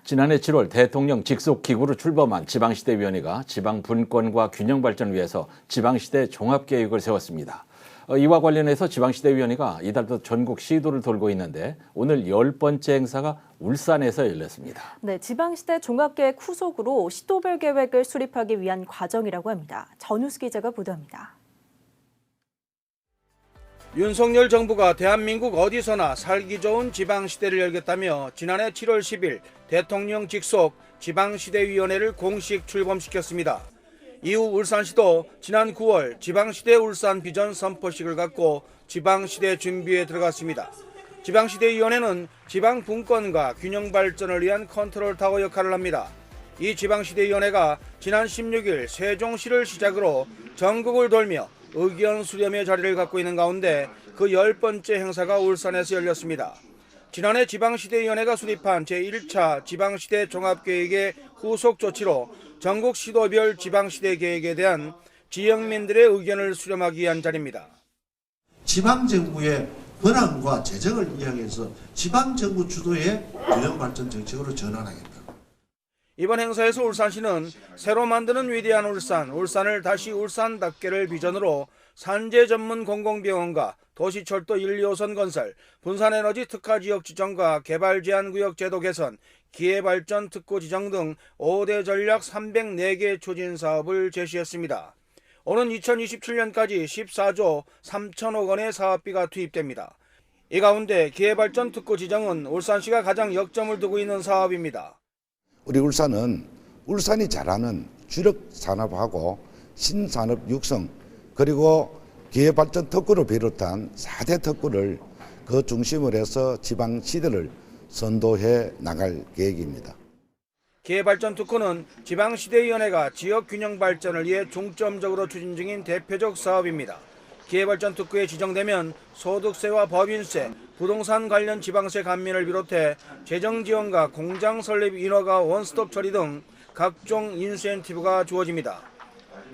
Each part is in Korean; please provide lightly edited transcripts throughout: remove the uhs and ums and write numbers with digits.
지난해 7월 대통령 직속 기구로 출범한 지방시대위원회가 지방 분권과 균형 발전을 위해서 지방시대 종합계획을 세웠습니다. 이와 관련해서 지방시대위원회가 이달부터 전국 시도를 돌고 있는데 오늘 10번째 행사가 울산에서 열렸습니다. 네, 지방시대 종합계획 후속으로 시도별 계획을 수립하기 위한 과정이라고 합니다. 전우수 기자가 보도합니다. 윤석열 정부가 대한민국 어디서나 살기 좋은 지방시대를 열겠다며 지난해 7월 10일 대통령 직속 지방시대위원회를 공식 출범시켰습니다. 이후 울산시도 지난 9월 지방시대 울산 비전 선포식을 갖고 지방시대 준비에 들어갔습니다. 지방시대위원회는 지방 분권과 균형 발전을 위한 컨트롤타워 역할을 합니다. 이 지방시대위원회가 지난 16일 세종시를 시작으로 전국을 돌며 의견 수렴의 자리를 갖고 있는 가운데 그 10번째 행사가 울산에서 열렸습니다. 지난해 지방시대위원회가 수립한 제1차 지방시대 종합계획의 후속 조치로 전국 시도별 지방시대 계획에 대한 지역민들의 의견을 수렴하기 위한 자리입니다. 지방정부의 권한과 재정을 이야기해서 지방정부 주도의 균형발전 정책으로 전환하겠다. 이번 행사에서 울산시는 새로 만드는 위대한 울산을 다시 울산답게를 비전으로 산재 전문 공공병원과 도시철도 1, 2호선 건설, 분산에너지 특화지역 지정과 개발제한구역 제도 개선, 기회발전 특구 지정 등 5대 전략 304개 추진 사업을 제시했습니다. 오는 2027년까지 14조 3천억 원의 사업비가 투입됩니다. 이 가운데 기회발전 특구 지정은 울산시가 가장 역점을 두고 있는 사업입니다. 우리 울산은 울산이 잘하는 주력 산업하고 신산업 육성 그리고 기회발전 특구를 비롯한 4대 특구를 그 중심으로 해서 지방시대를 선도해 나갈 계획입니다. 기회발전 특구는 지방시대위원회가 지역균형 발전을 위해 중점적으로 추진 중인 대표적 사업입니다. 기회발전 특구에 지정되면 소득세와 법인세, 부동산 관련 지방세 감면을 비롯해 재정지원과 공장 설립 인허가 원스톱 처리 등 각종 인센티브가 주어집니다.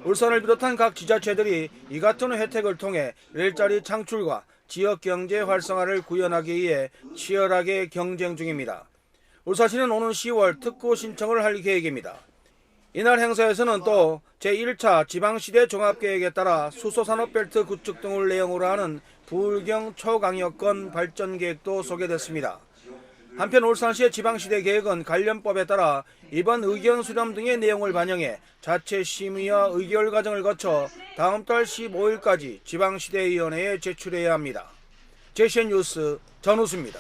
울산을 비롯한 각 지자체들이 이 같은 혜택을 통해 일자리 창출과 지역 경제 활성화를 구현하기 위해 치열하게 경쟁 중입니다. 울산시는 오는 10월 특구 신청을 할 계획입니다. 이날 행사에서는 또 제1차 지방시대 종합계획에 따라 수소산업벨트 구축 등을 내용으로 하는 부울경 초강력권 발전계획도 소개됐습니다. 한편 울산시의 지방시대 계획은 관련법에 따라 이번 의견 수렴 등의 내용을 반영해 자체 심의와 의결 과정을 거쳐 다음 달 15일까지 지방시대위원회에 제출해야 합니다. 제시엔 뉴스 전우수입니다.